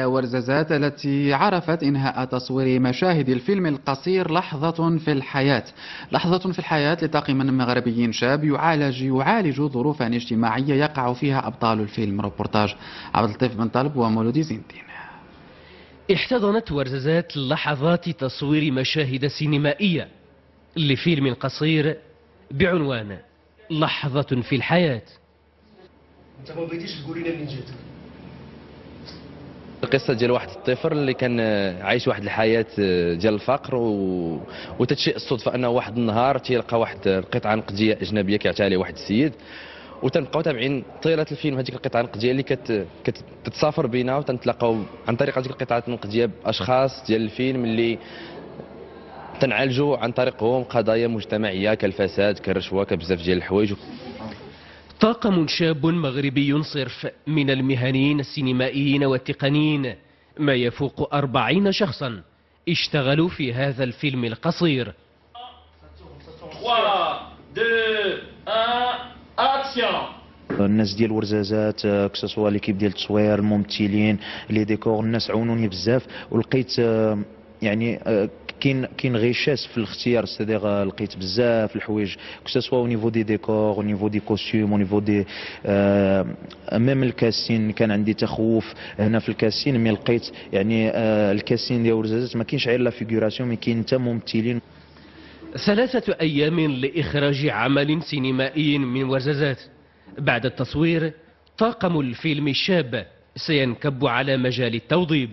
ورزازات التي عرفت إنهاء تصوير مشاهد الفيلم القصير لحظة في الحياة. لحظة في الحياة لطاقم مغربي شاب يعالج ظروفا اجتماعية يقع فيها أبطال الفيلم. روبورتاج عبد اللطيف بن طلب ومولودي زندين. احتضنت ورزازات لحظات تصوير مشاهد سينمائية لفيلم قصير بعنوان لحظة في الحياة. انت ما بغيتيش تقولي لنا منين جاتك؟ القصه ديال واحد الطفل اللي كان عايش واحد الحياه ديال الفقر وتتشيء الصدفه انه واحد النهار تيلقى واحد القطعه نقديه اجنبيه كيعطيها عليه واحد السيد، وتنبقاو تابعين طيله الفيلم هذيك القطعه النقديه اللي كتتسافر بينا، وتنتلاقاو عن طريق هذيك القطعه النقديه باشخاص ديال الفيلم اللي تنعالجوا عن طريقهم قضايا مجتمعيه كالفساد كالرشوه كبزاف ديال الحوايج. طاقم شاب مغربي صرف من المهنيين السينمائيين والتقنيين، ما يفوق 40 شخصا اشتغلوا في هذا الفيلم القصير. 3 2 1 اكسيون. الناس ديال ورزازات كسوا ليكيب ديال التصوير، الممثلين، لي ديكور، الناس عاونوني بزاف، ولقيت يعني كاين غيشاس في الاختيار، سيدير لقيت بزاف الحوايج كسوا او نيفو دي ديكور او نيفو دي كوستيوم او نيفو دي ميم الكاسين. كان عندي تخوف هنا في الكاسين، مي لقيت يعني الكاسين ديال ورزازات ما كاينش غير لا فيغوراسيون، مي كاين حتى ممثلين. 3 أيام لإخراج عمل سينمائي من ورزازات. بعد التصوير طاقم الفيلم الشاب سينكب على مجال التوظيف.